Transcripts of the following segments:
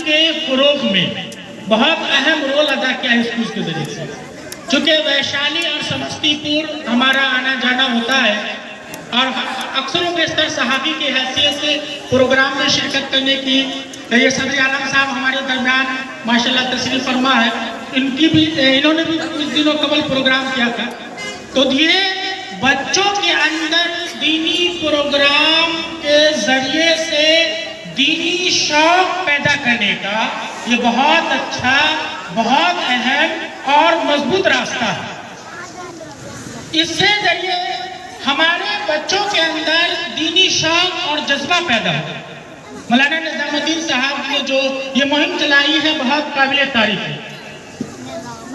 کے فروغ میں بہت اہم رول ادا کیا ہے اسکول کے ذریعے سے. چونکہ ویشالی اور سمستی پور ہمارا آنا جانا ہوتا ہے اور اکثر و بیشتر صحافی کی حیثیت سے پروگرام میں شرکت کرنے کی یہ صدر عالم صاحب ہمارے درمیان ماشاءاللہ تشریف فرما ہے. انہوں نے بھی کچھ دنوں قبل پروگرام کیا تھا. تو یہ بچوں کے اندر دینی پروگرام کے ذریعے سے دینی شوق پیدا کرنے کا یہ بہت اچھا، بہت اہم اور مضبوط راستہ ہے. اس سے ذریعے ہمارے بچوں کے اندر دینی شوق اور جذبہ پیدا ہو. مولانا نظام الدین صاحب نے جو یہ مہم چلائی ہے بہت قابل تعریف ہے.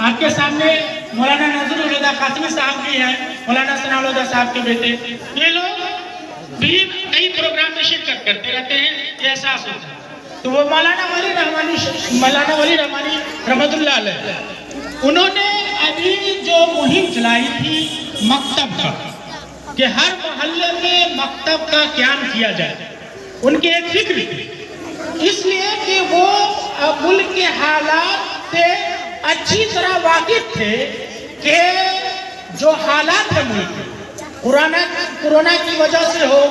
آپ کے سامنے مولانا نظر الہدیٰ قاسمی صاحب بھی ہیں، مولانا ثناء الہدیٰ صاحب کے بیٹے. یہ لوگ بھی کئی پروگرام میں شرکت کرتے رہتے ہیں، یہ احساس ہوتا ہے. تو وہ مولانا ولی رحمانی رحمت اللہ علیہ، انہوں نے ابھی جو مہم چلائی تھی مکتب کا، کہ ہر محلے میں مکتب کا قیام کیا جائے، ان کی ایک فکر تھی. اس لیے کہ وہ ملک کے حالات سے اچھی طرح واقف تھے کہ جو حالات ہے ملک میں کورونا کی وجہ سے ہو،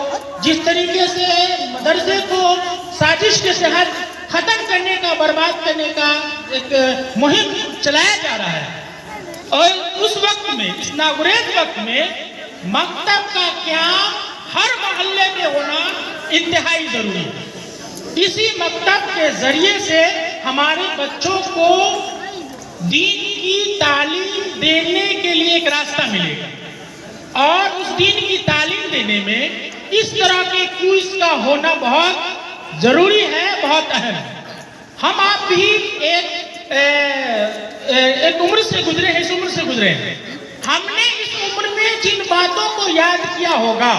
جس طریقے سے مدرسے کو سازش کے تحت ختم کرنے کا، برباد کرنے کا ایک مہم چلایا جا رہا ہے. اور اس وقت میں، اس ناگزیر وقت میں مکتب کا قیام ہر محلے میں ہونا انتہائی ضروری ہے. اسی مکتب کے ذریعے سے ہمارے بچوں کو دین کی تعلیم دینے کے لیے ایک راستہ ملے گا. اور اس دین کی تعلیم دینے میں اس طرح کے کوئز کا ہونا بہت ضروری ہے، بہت اہم ہے. ہم آپ بھی ایک عمر سے گزرے ہیں، اس عمر سے گزرے ہیں. ہم نے اس عمر میں جن باتوں کو یاد کیا ہوگا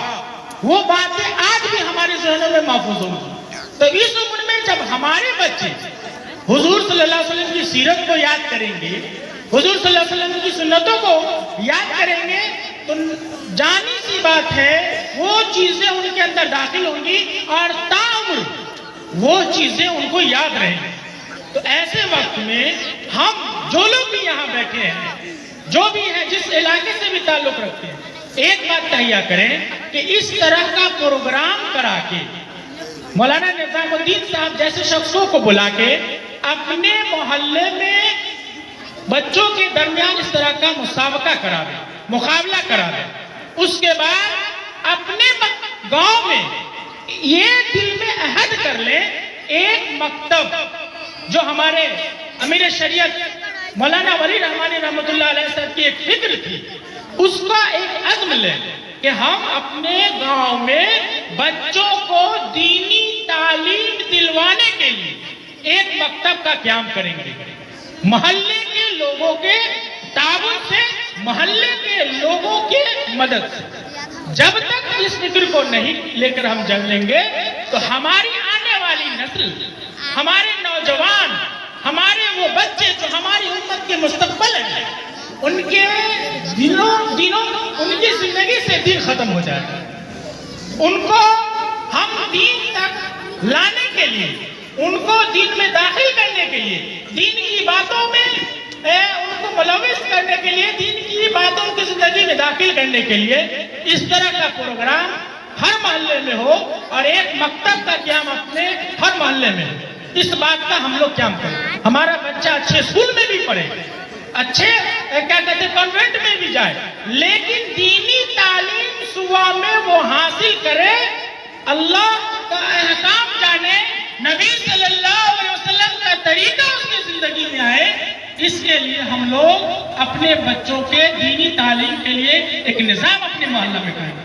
وہ باتیں آج بھی ہمارے ذہنوں میں محفوظ ہوں گی. تو اس عمر میں جب ہمارے بچے حضور صلی اللہ علیہ وسلم کی سیرت کو یاد کریں گے، حضور صلی اللہ علیہ وسلم کی سنتوں کو یاد کریں گے، تو جانی سی بات ہے وہ چیزیں ان کے اندر داخل ہوں گی اور تاعمر وہ چیزیں ان کو یاد رہیں گی. تو ایسے وقت میں ہم جو لوگ بھی یہاں بیٹھے ہیں، جو بھی ہیں، جس علاقے سے بھی تعلق رکھتے ہیں، ایک بات تہیہ کریں کہ اس طرح کا پروگرام کرا کے مولانا نظام الدین صاحب جیسے شخصوں کو بلا کے اپنے محلے میں بچوں کے درمیان اس طرح کا مسابقہ کرا دیں، مقابلہ کرا دیں. اس کے بعد اپنے گاؤں میں یہ دل میں عہد کر لیں، ایک مکتب جو ہمارے امیر شریعت مولانا ولی رحمانی رحمت اللہ علیہ صاحب کی ایک فکر تھی، اس کا ایک عزم لیں کہ ہم اپنے گاؤں میں بچوں کو دینی تعلیم دلوانے کے لیے ایک مکتب کا قیام کریں گے. محلے کے لوگوں کے تعاون سے، محلے کے لوگوں کے مدد سے. جب تک اس فکر کو نہیں لے کر ہم چلیں گے تو ہماری آنے والی نسل، ہمارے نوجوان، ہمارے وہ بچے جو ہماری امت کے مستقبل ہیں، ان کے دنوں ان کی زندگی سے دین ختم ہو جائے گا. ان کو ہم دین تک لانے کے لیے، ان کو دین میں داخل کرنے کے لیے، دین کی باتوں میں ان کو ملوث کرنے کے لیے، دین کی باتوں کی زندگی میں داخل کرنے کے لیے اس طرح کا پروگرام ہر محلے میں ہو اور ایک مکتب کا قیام اپنے ہر محلے میں ہو. اس بات کا ہم لوگ قیام کریں. ہمارا بچہ اچھے اسکول میں بھی پڑھے، اچھے کانوینٹ میں بھی جائے، لیکن دینی تعلیم صبح میں وہ حاصل کرے، اللہ کا احکام جانے، نبی صلی اللہ علیہ وسلم کا طریقہ اس کی زندگی میں آئے. اس کے لیے ہم لوگ اپنے بچوں کے دینی تعلیم کے لیے ایک نظام اپنے محلہ میں قائم